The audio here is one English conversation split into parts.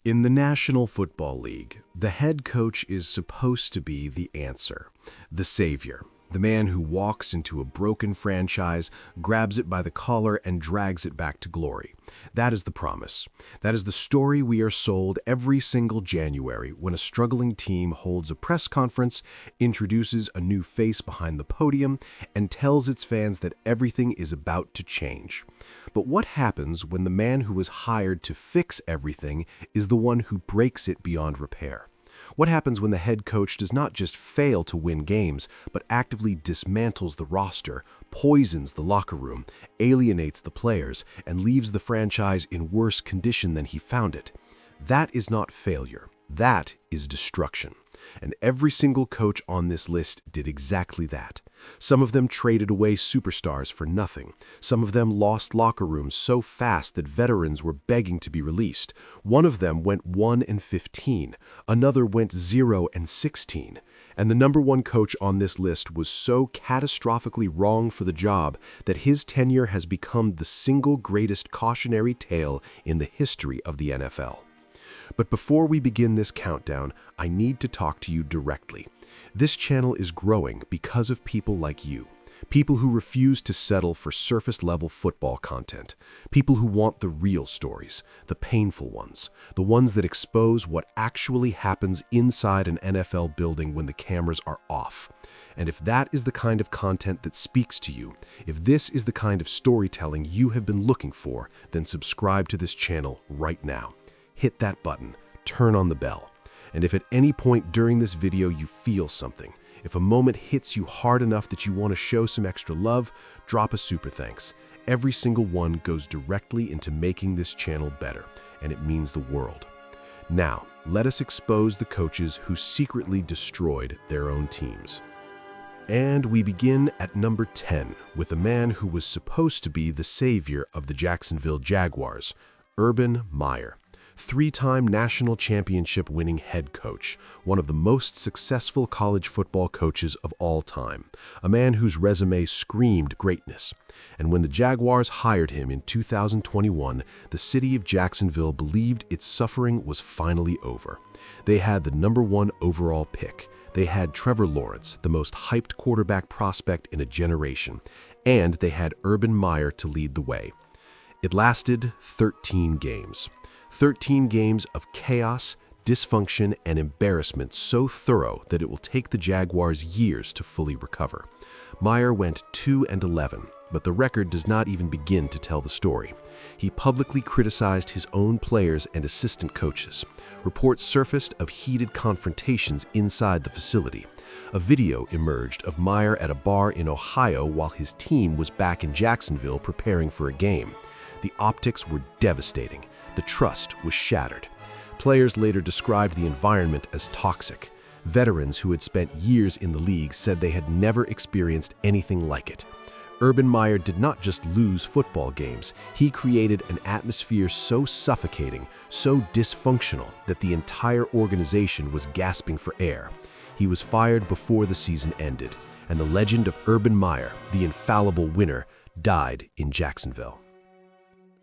In the National Football League, the head coach is supposed to be the answer, the savior, the man who walks into a broken franchise, grabs it by the collar, and drags it back to glory. That is the promise. That is the story we are sold every single January when a struggling team holds a press conference, introduces a new face behind the podium, and tells its fans that everything is about to change. But what happens when the man who was hired to fix everything is the one who breaks it beyond repair? What happens when the head coach does not just fail to win games, but actively dismantles the roster, poisons the locker room, alienates the players, and leaves the franchise in worse condition than he found it? That is not failure. That is destruction. And every single coach on this list did exactly that. Some of them traded away superstars for nothing. Some of them lost locker rooms so fast that veterans were begging to be released. One of them went 1-15. Another went 0-16. And the number one coach on this list was so catastrophically wrong for the job that his tenure has become the single greatest cautionary tale in the history of the NFL. But before we begin this countdown, I need to talk to you directly. This channel is growing because of people like you. People who refuse to settle for surface-level football content. People who want the real stories, the painful ones, the ones that expose what actually happens inside an NFL building when the cameras are off. And if that is the kind of content that speaks to you, if this is the kind of storytelling you have been looking for, then subscribe to this channel right now. Hit that button, turn on the bell. And if at any point during this video you feel something, if a moment hits you hard enough that you want to show some extra love, drop a super thanks. Every single one goes directly into making this channel better, and it means the world. Now, let us expose the coaches who secretly destroyed their own teams. And we begin at number 10 with a man who was supposed to be the savior of the Jacksonville Jaguars, Urban Meyer. Three-time national championship-winning head coach, one of the most successful college football coaches of all time, a man whose resume screamed greatness. And when the Jaguars hired him in 2021, the city of Jacksonville believed its suffering was finally over. They had the number 1 overall pick. They had Trevor Lawrence, the most hyped quarterback prospect in a generation, and they had Urban Meyer to lead the way. It lasted 13 games. 13 games of chaos, dysfunction, and embarrassment so thorough that it will take the Jaguars years to fully recover. Meyer went 2-11, but the record does not even begin to tell the story. He publicly criticized his own players and assistant coaches. Reports surfaced of heated confrontations inside the facility. A video emerged of Meyer at a bar in Ohio while his team was back in Jacksonville preparing for a game. The optics were devastating. The trust was shattered. Players later described the environment as toxic. Veterans who had spent years in the league said they had never experienced anything like it. Urban Meyer did not just lose football games. He created an atmosphere so suffocating, so dysfunctional, that the entire organization was gasping for air. He was fired before the season ended, and the legend of Urban Meyer, the infallible winner, died in Jacksonville.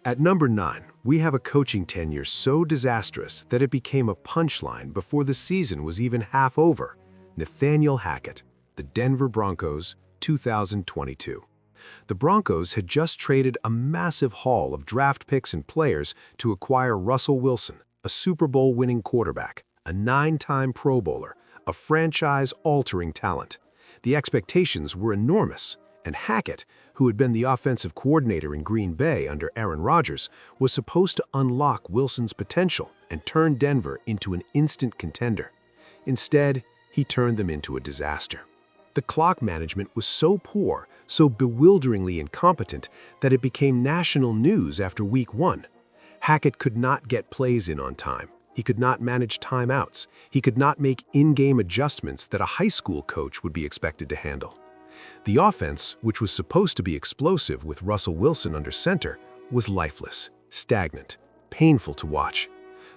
At number 9, we have a coaching tenure so disastrous that it became a punchline before the season was even half over. Nathaniel Hackett, the Denver Broncos, 2022. The Broncos had just traded a massive haul of draft picks and players to acquire Russell Wilson, a Super Bowl winning quarterback, a 9-time Pro Bowler, a franchise-altering talent. The expectations were enormous, and Hackett, who had been the offensive coordinator in Green Bay under Aaron Rodgers, was supposed to unlock Wilson's potential and turn Denver into an instant contender. Instead, he turned them into a disaster. The clock management was so poor, so bewilderingly incompetent, that it became national news after week 1. Hackett could not get plays in on time. He could not manage timeouts. He could not make in-game adjustments that a high school coach would be expected to handle. The offense, which was supposed to be explosive with Russell Wilson under center, was lifeless, stagnant, painful to watch.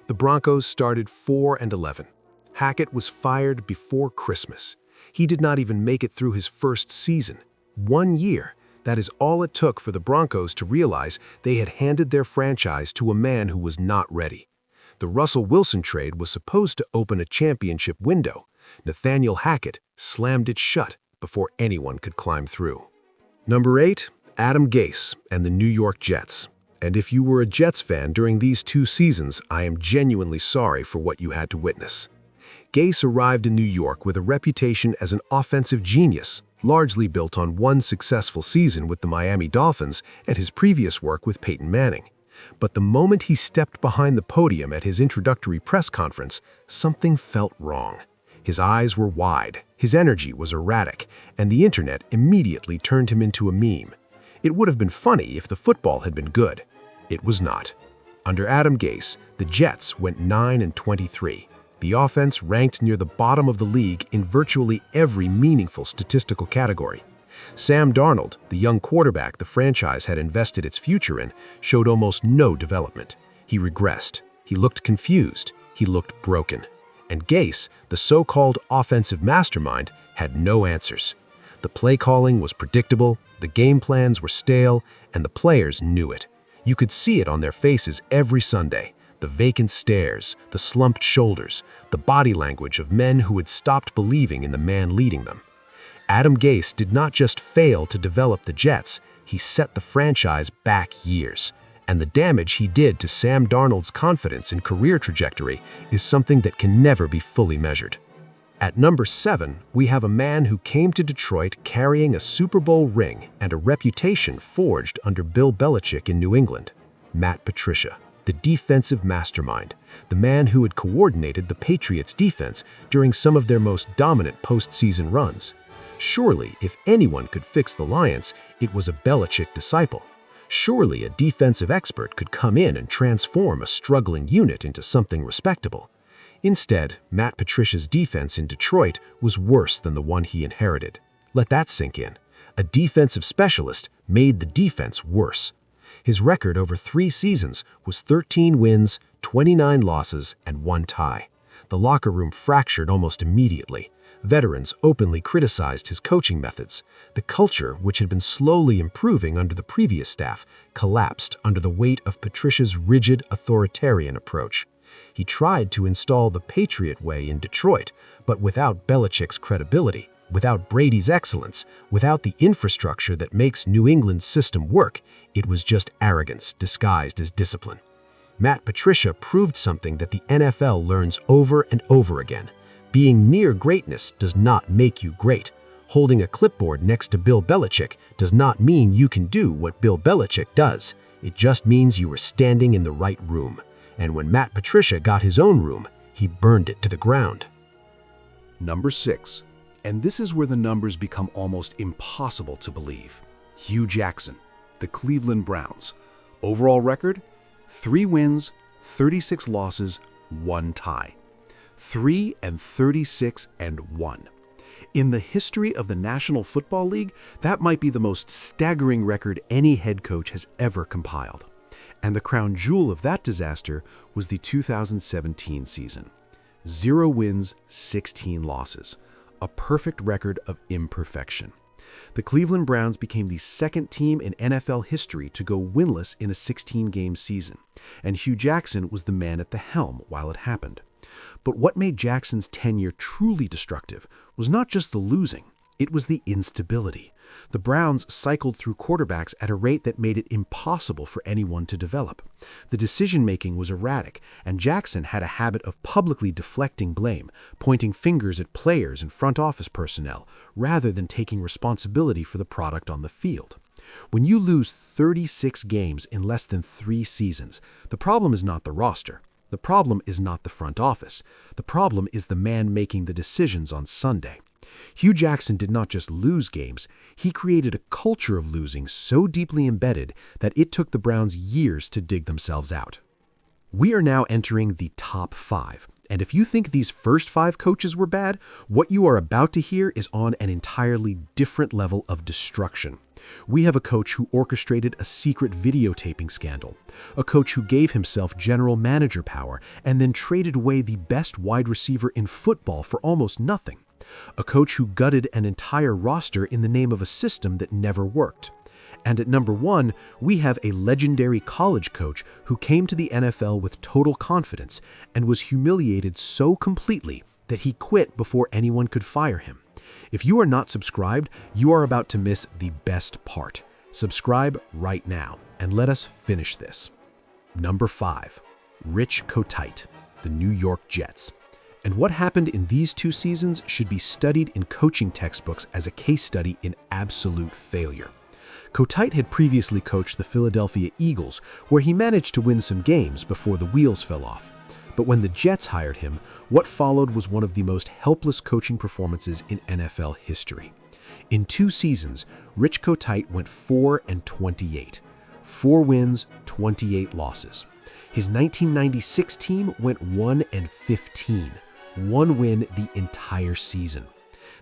The Broncos started 4-11. Hackett was fired before Christmas. He did not even make it through his first season. 1 year. That is all it took for the Broncos to realize they had handed their franchise to a man who was not ready. The Russell Wilson trade was supposed to open a championship window. Nathaniel Hackett slammed it shut before anyone could climb through. Number 8, Adam Gase and the New York Jets. And if you were a Jets fan during these 2 seasons, I am genuinely sorry for what you had to witness. Gase arrived in New York with a reputation as an offensive genius, largely built on one successful season with the Miami Dolphins and his previous work with Peyton Manning. But the moment he stepped behind the podium at his introductory press conference, something felt wrong. His eyes were wide, his energy was erratic, and the internet immediately turned him into a meme. It would have been funny if the football had been good. It was not. Under Adam Gase, the Jets went 9-23. The offense ranked near the bottom of the league in virtually every meaningful statistical category. Sam Darnold, the young quarterback the franchise had invested its future in, showed almost no development. He regressed. He looked confused. He looked broken. And Gase, the so-called offensive mastermind, had no answers. The play calling was predictable, the game plans were stale, and the players knew it. You could see it on their faces every Sunday. The vacant stares, the slumped shoulders, the body language of men who had stopped believing in the man leading them. Adam Gase did not just fail to develop the Jets, he set the franchise back years. And the damage he did to Sam Darnold's confidence and career trajectory is something that can never be fully measured. At number 7, we have a man who came to Detroit carrying a Super Bowl ring and a reputation forged under Bill Belichick in New England, Matt Patricia, the defensive mastermind, the man who had coordinated the Patriots' defense during some of their most dominant postseason runs. Surely, if anyone could fix the Lions, it was a Belichick disciple. Surely a defensive expert could come in and transform a struggling unit into something respectable. Instead, Matt Patricia's defense in Detroit was worse than the one he inherited. Let that sink in. A defensive specialist made the defense worse. His record over 3 seasons was 13 wins, 29 losses, and 1 tie. The locker room fractured almost immediately. Veterans openly criticized his coaching methods. The culture, which had been slowly improving under the previous staff, collapsed under the weight of Patricia's rigid, authoritarian approach. He tried to install the Patriot way in Detroit, but without Belichick's credibility, without Brady's excellence, without the infrastructure that makes New England's system work, it was just arrogance disguised as discipline. Matt Patricia proved something that the NFL learns over and over again. Being near greatness does not make you great. Holding a clipboard next to Bill Belichick does not mean you can do what Bill Belichick does. It just means you were standing in the right room. And when Matt Patricia got his own room, he burned it to the ground. Number 6, and this is where the numbers become almost impossible to believe. Hugh Jackson, the Cleveland Browns. Overall record, 3 wins, 36 losses, 1 tie. 3-36-1. In the history of the National Football League, that might be the most staggering record any head coach has ever compiled. And the crown jewel of that disaster was the 2017 season. 0 wins, 16 losses. A perfect record of imperfection. The Cleveland Browns became the 2nd team in NFL history to go winless in a 16-game season, and Hugh Jackson was the man at the helm while it happened. But what made Jackson's tenure truly destructive was not just the losing, it was the instability. The Browns cycled through quarterbacks at a rate that made it impossible for anyone to develop. The decision-making was erratic, and Jackson had a habit of publicly deflecting blame, pointing fingers at players and front office personnel, rather than taking responsibility for the product on the field. When you lose 36 games in less than 3 seasons, the problem is not the roster. The problem is not the front office. The problem is the man making the decisions on Sunday. Hugh Jackson did not just lose games, he created a culture of losing so deeply embedded that it took the Browns years to dig themselves out. We are now entering the top 5, and if you think these first 5 coaches were bad, what you are about to hear is on an entirely different level of destruction. We have a coach who orchestrated a secret videotaping scandal, a coach who gave himself general manager power and then traded away the best wide receiver in football for almost nothing, a coach who gutted an entire roster in the name of a system that never worked. And at number 1, we have a legendary college coach who came to the NFL with total confidence and was humiliated so completely that he quit before anyone could fire him. If you are not subscribed, you are about to miss the best part. Subscribe right now and let us finish this. Number 5, Rich Kotite, the New York Jets. And what happened in these 2 seasons should be studied in coaching textbooks as a case study in absolute failure. Kotite had previously coached the Philadelphia Eagles, where he managed to win some games before the wheels fell off. But when the Jets hired him, what followed was one of the most helpless coaching performances in NFL history. In 2 seasons, Rich Kotite went 4-28. 4 wins, 28 losses. His 1996 team went 1-15. 1 win the entire season.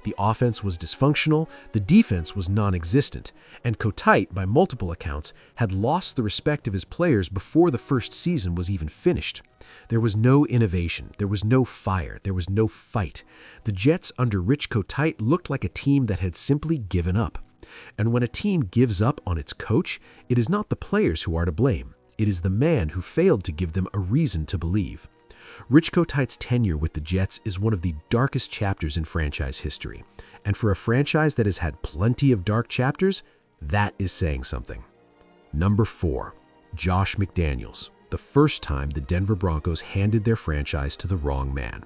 The offense was dysfunctional, the defense was non-existent, and Kotite, by multiple accounts, had lost the respect of his players before the first season was even finished. There was no innovation, there was no fire, there was no fight. The Jets under Rich Kotite looked like a team that had simply given up. And when a team gives up on its coach, it is not the players who are to blame. It is the man who failed to give them a reason to believe. Rich Kotite's tenure with the Jets is one of the darkest chapters in franchise history. And for a franchise that has had plenty of dark chapters, that is saying something. Number 4, Josh McDaniels, the first time the Denver Broncos handed their franchise to the wrong man.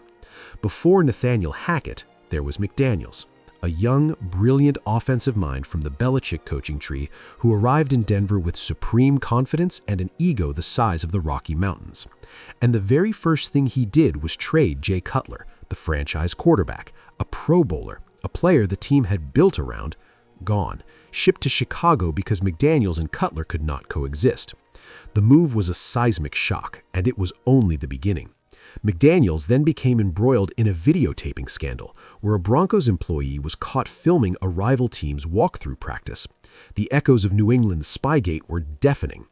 Before Nathaniel Hackett, there was McDaniels, a young, brilliant offensive mind from the Belichick coaching tree who arrived in Denver with supreme confidence and an ego the size of the Rocky Mountains. And the very first thing he did was trade Jay Cutler, the franchise quarterback, a Pro Bowler, a player the team had built around, gone, shipped to Chicago because McDaniels and Cutler could not coexist. The move was a seismic shock, and it was only the beginning. McDaniels then became embroiled in a videotaping scandal where a Broncos employee was caught filming a rival team's walkthrough practice. The echoes of New England's Spygate were deafening.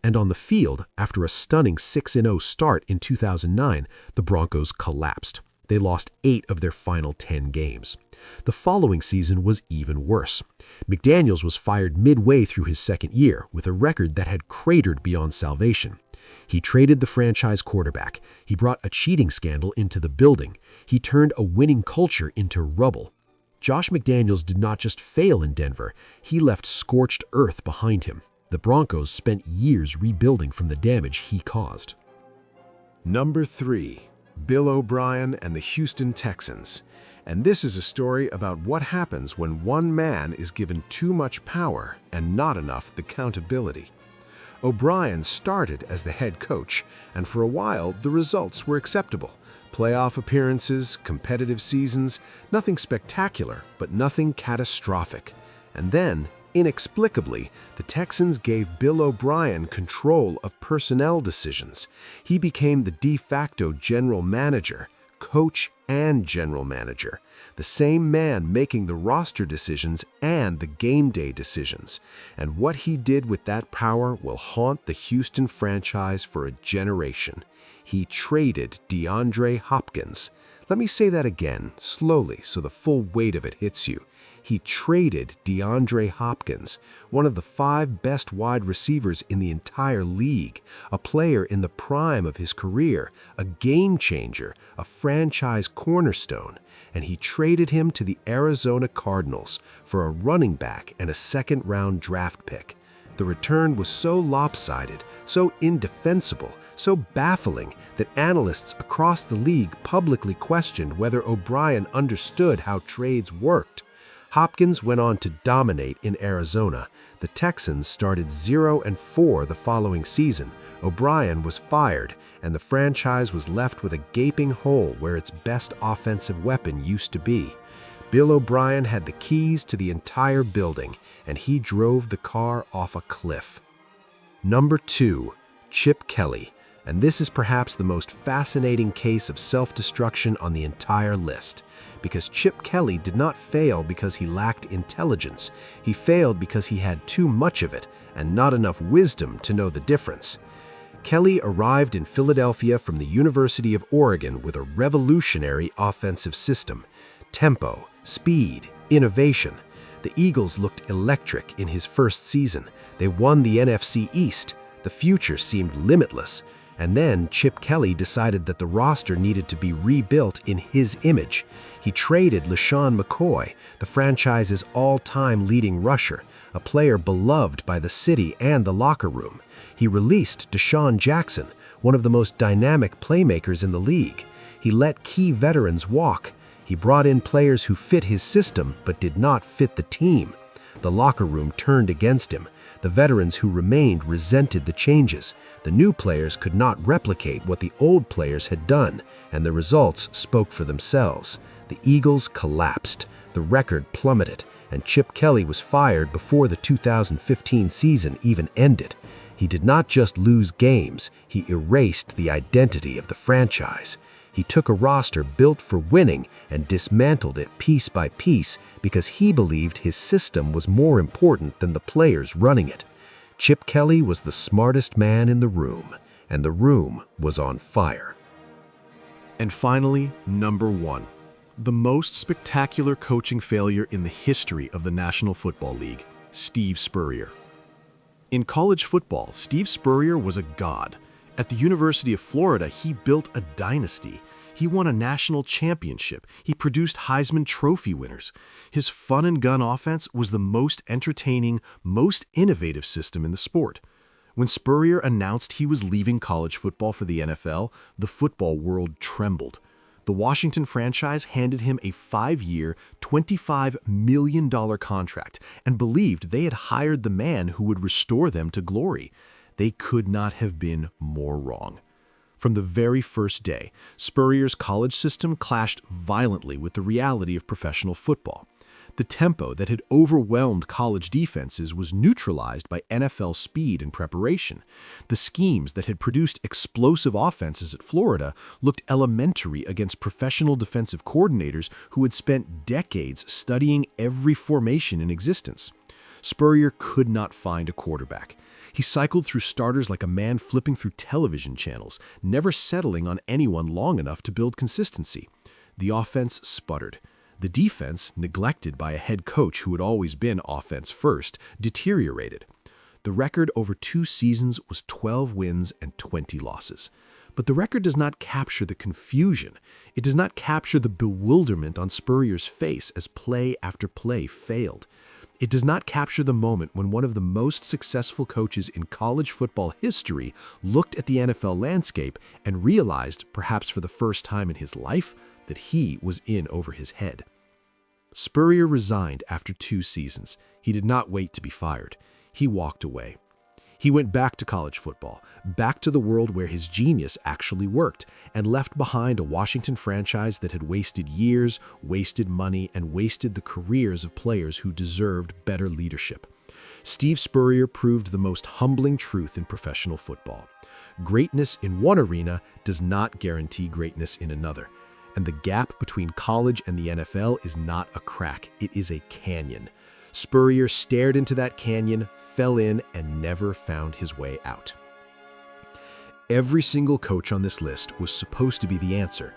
And on the field, after a stunning 6-0 start in 2009, the Broncos collapsed. They lost 8 of their final 10 games. The following season was even worse. McDaniels was fired midway through his second year with a record that had cratered beyond salvation. He traded the franchise quarterback. He brought a cheating scandal into the building. He turned a winning culture into rubble. Josh McDaniels did not just fail in Denver, he left scorched earth behind him. The Broncos spent years rebuilding from the damage he caused. Number 3, Bill O'Brien and the Houston Texans. And this is a story about what happens when one man is given too much power and not enough accountability. O'Brien started as the head coach, and for a while the results were acceptable. Playoff appearances, competitive seasons, nothing spectacular, but nothing catastrophic. And then, inexplicably, the Texans gave Bill O'Brien control of personnel decisions. He became the de facto general manager, coach and general manager, the same man making the roster decisions and the game day decisions. And what he did with that power will haunt the Houston franchise for a generation. He traded DeAndre Hopkins. Let me say that again, slowly, so the full weight of it hits you. He traded DeAndre Hopkins, one of the 5 best wide receivers in the entire league, a player in the prime of his career, a game changer, a franchise cornerstone, and he traded him to the Arizona Cardinals for a running back and a second-round draft pick. The return was so lopsided, so indefensible, so baffling that analysts across the league publicly questioned whether O'Brien understood how trades worked. Hopkins went on to dominate in Arizona. The Texans started 0-4 the following season. O'Brien was fired, and the franchise was left with a gaping hole where its best offensive weapon used to be. Bill O'Brien had the keys to the entire building, and he drove the car off a cliff. Number 2, Chip Kelly. And this is perhaps the most fascinating case of self-destruction on the entire list, because Chip Kelly did not fail because he lacked intelligence. He failed because he had too much of it and not enough wisdom to know the difference. Kelly arrived in Philadelphia from the University of Oregon with a revolutionary offensive system: tempo, speed, innovation. The Eagles looked electric in his first season. They won the NFC East. The future seemed limitless. And then Chip Kelly decided that the roster needed to be rebuilt in his image. He traded LaShawn McCoy, the franchise's all-time leading rusher, a player beloved by the city and the locker room. He released Deshaun Jackson, one of the most dynamic playmakers in the league. He let key veterans walk. He brought in players who fit his system but did not fit the team. The locker room turned against him. The veterans who remained resented the changes. The new players could not replicate what the old players had done, and the results spoke for themselves. The Eagles collapsed. The record plummeted, and Chip Kelly was fired before the 2015 season even ended. He did not just lose games, he erased the identity of the franchise. He took a roster built for winning and dismantled it piece by piece because he believed his system was more important than the players running it. Chip Kelly was the smartest man in the room, and the room was on fire. And finally, number 1. The most spectacular coaching failure in the history of the National Football League, Steve Spurrier. In college football, Steve Spurrier was a god. At the University of Florida, he built a dynasty. He won a national championship. He produced Heisman Trophy winners. His fun and gun offense was the most entertaining, most innovative system in the sport. When Spurrier announced he was leaving college football for the NFL, the football world trembled. The Washington franchise handed him a 5-year, $25 million contract and believed they had hired the man who would restore them to glory. They could not have been more wrong. From the very first day, Spurrier's college system clashed violently with the reality of professional football. The tempo that had overwhelmed college defenses was neutralized by NFL speed and preparation. The schemes that had produced explosive offenses at Florida looked elementary against professional defensive coordinators who had spent decades studying every formation in existence. Spurrier could not find a quarterback. He cycled through starters like a man flipping through television channels, never settling on anyone long enough to build consistency. The offense sputtered. The defense, neglected by a head coach who had always been offense first, deteriorated. The record over 2 seasons was 12 wins and 20 losses. But the record does not capture the confusion. It does not capture the bewilderment on Spurrier's face as play after play failed. It does not capture the moment when one of the most successful coaches in college football history looked at the NFL landscape and realized, perhaps for the first time in his life, that he was in over his head. Spurrier resigned after 2 seasons. He did not wait to be fired. He walked away. He went back to college football, back to the world where his genius actually worked, and left behind a Washington franchise that had wasted years, wasted money, and wasted the careers of players who deserved better leadership. Steve Spurrier proved the most humbling truth in professional football. Greatness in one arena does not guarantee greatness in another. And the gap between college and the NFL is not a crack, it is a canyon. Spurrier stared into that canyon, fell in, and never found his way out. Every single coach on this list was supposed to be the answer.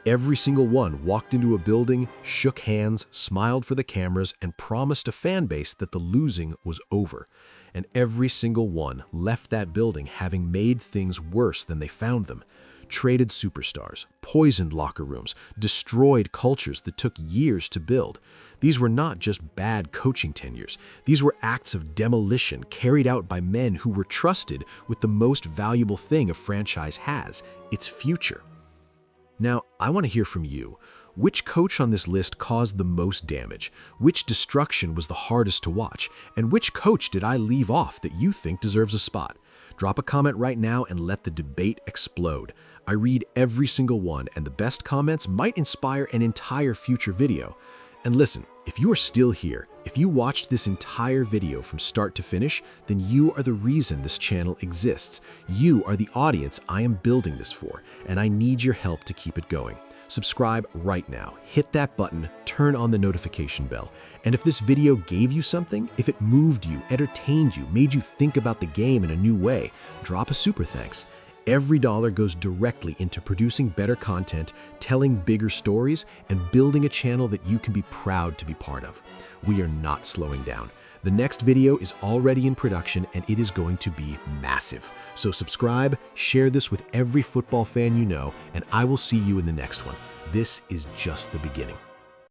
Every single one walked into a building, shook hands, smiled for the cameras, and promised a fan base that the losing was over. And every single one left that building having made things worse than they found them. Traded superstars, poisoned locker rooms, destroyed cultures that took years to build. These were not just bad coaching tenures. These were acts of demolition carried out by men who were trusted with the most valuable thing a franchise has, its future. Now, I want to hear from you. Which coach on this list caused the most damage? Which destruction was the hardest to watch? And which coach did I leave off that you think deserves a spot? Drop a comment right now and let the debate explode. I read every single one, and the best comments might inspire an entire future video. And listen, if you are still here, if you watched this entire video from start to finish, then you are the reason this channel exists. You are the audience I am building this for, and I need your help to keep it going. Subscribe right now, hit that button, turn on the notification bell. And if this video gave you something, if it moved you, entertained you, made you think about the game in a new way, drop a super thanks. Every dollar goes directly into producing better content, telling bigger stories, and building a channel that you can be proud to be part of. We are not slowing down. The next video is already in production and it is going to be massive. So subscribe, share this with every football fan you know, and I will see you in the next one. This is just the beginning.